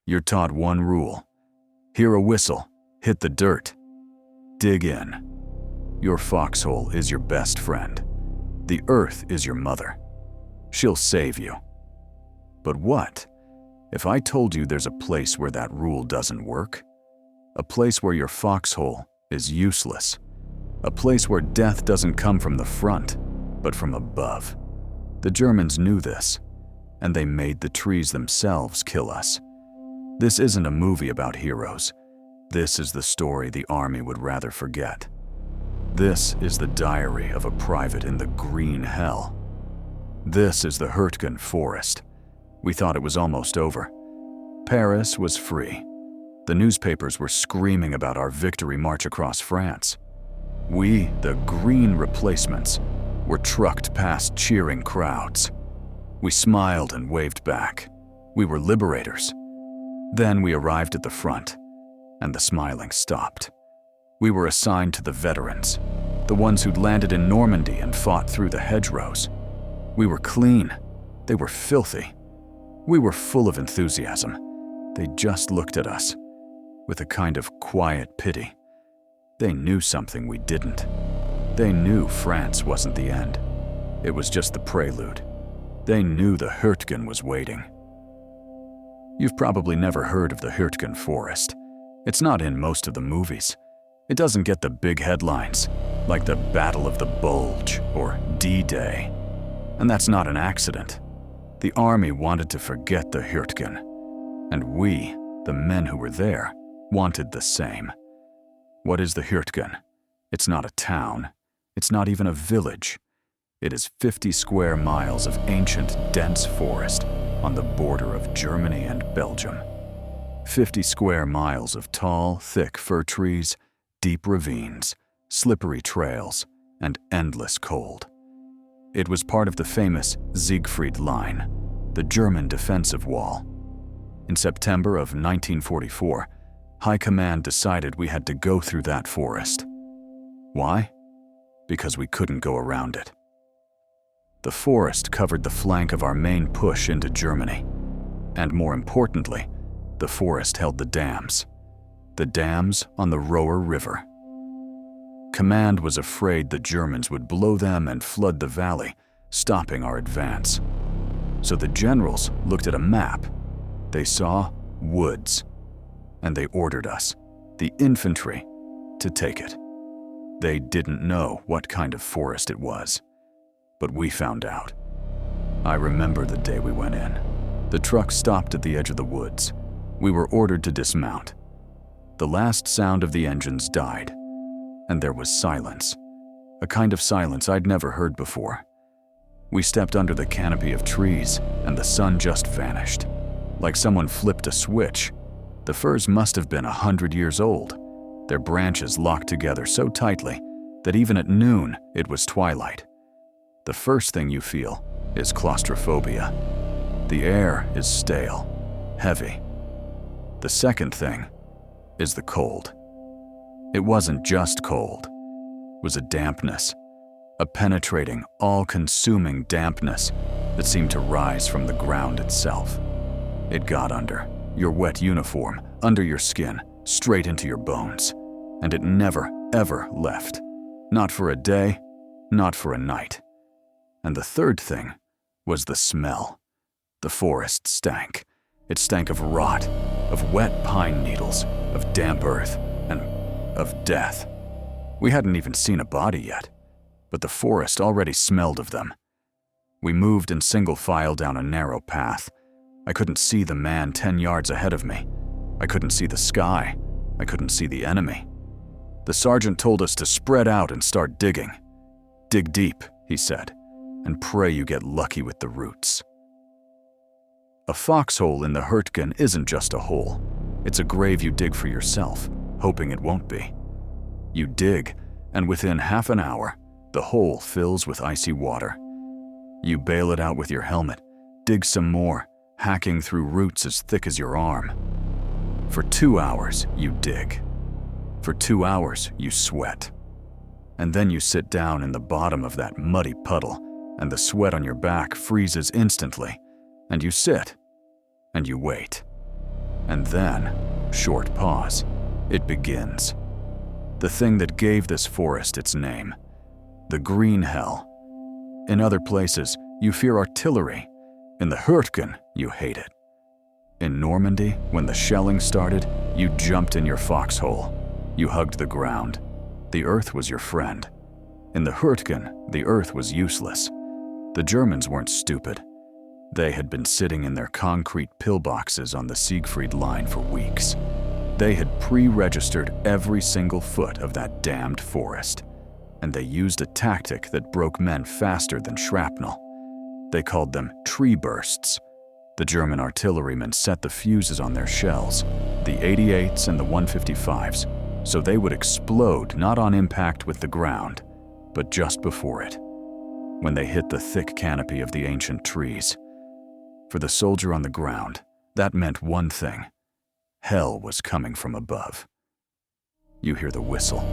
You're taught one rule. Hear a whistle, hit the dirt, dig in. Your foxhole is your best friend. The earth is your mother. She'll save you. But what if I told you there's a place where that rule doesn't work? A place where your foxhole is useless. A place where death doesn't come from the front, but from above. The Germans knew this, and they made the trees themselves kill us. This isn't a movie about heroes. This is the story the army would rather forget. This is the diary of a private in the green hell. This is the Hürtgen Forest. We thought it was almost over. Paris was free. The newspapers were screaming about our victory march across France. We, the green replacements, were trucked past cheering crowds. We smiled and waved back. We were liberators. Then we arrived at the front, and the smiling stopped. We were assigned to the veterans, the ones who'd landed in Normandy and fought through the hedgerows. We were clean. They were filthy. We were full of enthusiasm. They just looked at us with a kind of quiet pity. They knew something we didn't. They knew France wasn't the end. It was just the prelude. They knew the Hürtgen was waiting. You've probably never heard of the Hürtgen Forest. It's not in most of the movies. It doesn't get the big headlines, like the Battle of the Bulge or D-Day. And that's not an accident. The army wanted to forget the Hürtgen, and we, the men who were there, wanted the same. What is the Hürtgen? It's not a town. It's not even a village. It is 50 square miles of ancient, dense forest on the border of Germany and Belgium. 50 square miles of tall, thick fir trees, deep ravines, slippery trails, and endless cold. It was part of the famous Siegfried Line, the German defensive wall. In September of 1944, High Command decided we had to go through that forest. Why? Because we couldn't go around it. The forest covered the flank of our main push into Germany. And more importantly, the forest held the dams on the Roer River. Command was afraid the Germans would blow them and flood the valley, stopping our advance. So the generals looked at a map. They saw woods, and they ordered us, the infantry, to take it. They didn't know what kind of forest it was, but we found out. I remember the day we went in. The truck stopped at the edge of the woods. We were ordered to dismount. The last sound of the engines died, and there was silence, a kind of silence I'd never heard before. We stepped under the canopy of trees, and the sun just vanished. Like someone flipped a switch. The firs must have been 100 years old. Their branches locked together so tightly that even at noon it was twilight. The first thing you feel is claustrophobia. The air is stale, heavy. The second thing is the cold. It wasn't just cold. It was a dampness, a penetrating, all-consuming dampness that seemed to rise from the ground itself. It got under your wet uniform, under your skin, straight into your bones, and it never, ever left. Not for a day, not for a night. And the third thing was the smell. The forest stank. It stank of rot, of wet pine needles, of damp earth, and of death. We hadn't even seen a body yet, but the forest already smelled of them. We moved in single file down a narrow path. I couldn't see the man 10 yards ahead of me. I couldn't see the sky. I couldn't see the enemy. The sergeant told us to spread out and start digging. Dig deep, he said, and pray you get lucky with the roots. A foxhole in the Hürtgen isn't just a hole. It's a grave you dig for yourself, hoping it won't be. You dig, and within half an hour, the hole fills with icy water. You bail it out with your helmet, dig some more, hacking through roots as thick as your arm. For 2 hours, you dig. For 2 hours, you sweat. And then you sit down in the bottom of that muddy puddle, and the sweat on your back freezes instantly, and you sit, and you wait. And then, short pause, it begins. The thing that gave this forest its name. The Green Hell. In other places, you fear artillery. In the Hürtgen, you hate it. In Normandy, when the shelling started, you jumped in your foxhole. You hugged the ground. The earth was your friend. In the Hürtgen, the earth was useless. The Germans weren't stupid. They had been sitting in their concrete pillboxes on the Siegfried Line for weeks. They had pre-registered every single foot of that damned forest. And they used a tactic that broke men faster than shrapnel. They called them tree bursts. The German artillerymen set the fuses on their shells, the 88s and the 155s, so they would explode not on impact with the ground, but just before it, when they hit the thick canopy of the ancient trees. For the soldier on the ground, that meant one thing. Hell was coming from above. You hear the whistle.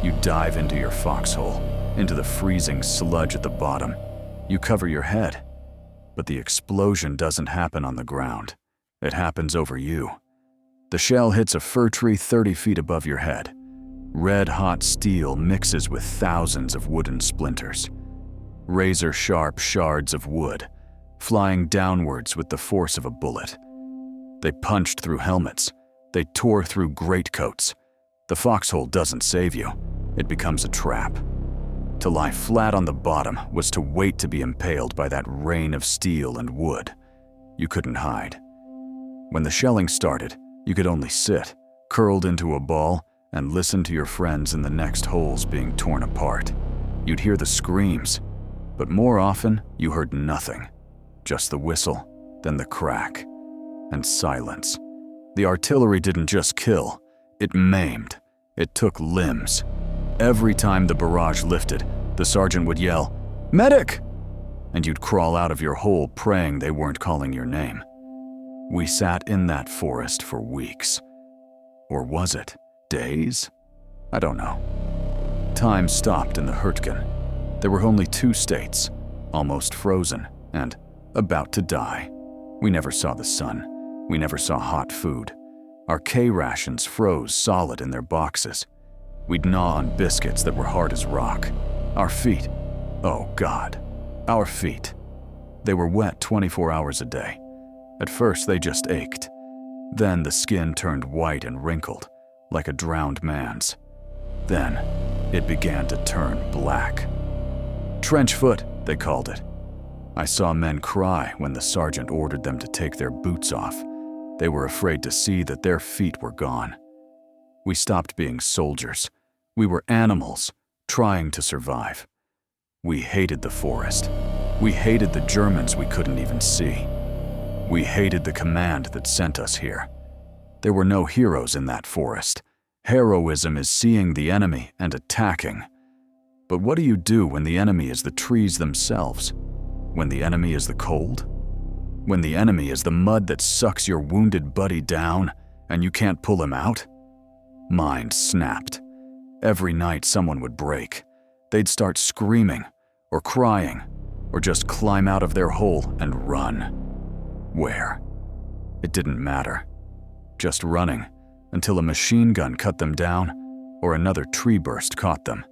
You dive into your foxhole, into the freezing sludge at the bottom. You cover your head. But the explosion doesn't happen on the ground. It happens over you. The shell hits a fir tree 30 feet above your head. Red-hot steel mixes with thousands of wooden splinters. Razor-sharp shards of wood, flying downwards with the force of a bullet. They punched through helmets. They tore through greatcoats. The foxhole doesn't save you. It becomes a trap. To lie flat on the bottom was to wait to be impaled by that rain of steel and wood. You couldn't hide. When the shelling started, you could only sit, curled into a ball, and listen to your friends in the next holes being torn apart. You'd hear the screams, but more often you heard nothing. Just the whistle, then the crack, and silence. The artillery didn't just kill, it maimed. It took limbs. Every time the barrage lifted, the sergeant would yell, "Medic!" And you'd crawl out of your hole praying they weren't calling your name. We sat in that forest for weeks. Or was it days? I don't know. Time stopped in the Hürtgen. There were only 2 states, almost frozen and about to die. We never saw the sun. We never saw hot food. Our K rations froze solid in their boxes. We'd gnaw on biscuits that were hard as rock. Our feet, oh God, our feet. They were wet 24 hours a day. At first they just ached. Then the skin turned white and wrinkled, like a drowned man's. Then it began to turn black. Trench foot, they called it. I saw men cry when the sergeant ordered them to take their boots off. They were afraid to see that their feet were gone. We stopped being soldiers. We were animals, trying to survive. We hated the forest. We hated the Germans we couldn't even see. We hated the command that sent us here. There were no heroes in that forest. Heroism is seeing the enemy and attacking. But what do you do when the enemy is the trees themselves? When the enemy is the cold? When the enemy is the mud that sucks your wounded buddy down and you can't pull him out? Mind snapped. Every night someone would break. They'd start screaming or crying or just climb out of their hole and run. Where? It didn't matter. Just running until a machine gun cut them down or another tree burst caught them.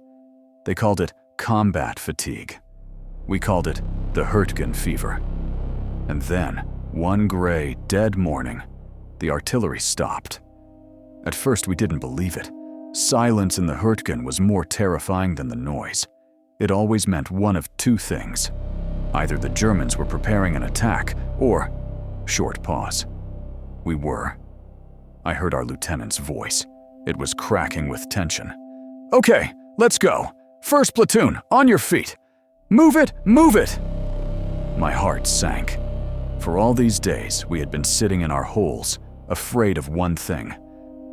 They called it combat fatigue. We called it the Hürtgen fever. And then, one gray, dead morning, the artillery stopped. At first we didn't believe it. Silence in the Hürtgen was more terrifying than the noise. It always meant one of 2 things. Either the Germans were preparing an attack, or, short pause, we were. I heard our lieutenant's voice. It was cracking with tension. "Okay, let's go. First platoon, on your feet. Move it, move it!" My heart sank. For all these days, we had been sitting in our holes, afraid of one thing,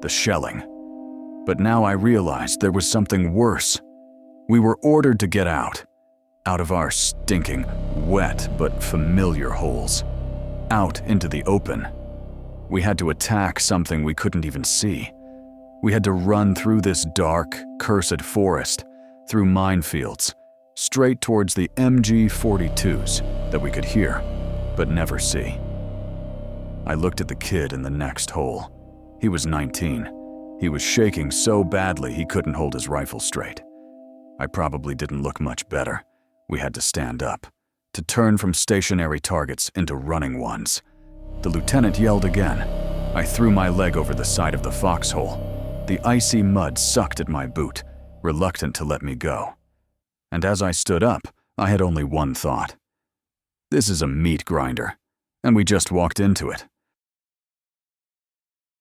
the shelling. But now I realized there was something worse. We were ordered to get out of our stinking, wet but familiar holes, out into the open. We had to attack something we couldn't even see. We had to run through this dark, cursed forest, through minefields, straight towards the MG-42s that we could hear, but never see. I looked at the kid in the next hole. He was 19. He was shaking so badly he couldn't hold his rifle straight. I probably didn't look much better. We had to stand up, to turn from stationary targets into running ones. The lieutenant yelled again. I threw my leg over the side of the foxhole. The icy mud sucked at my boot, reluctant to let me go. And as I stood up, I had only one thought. This is a meat grinder, and we just walked into it.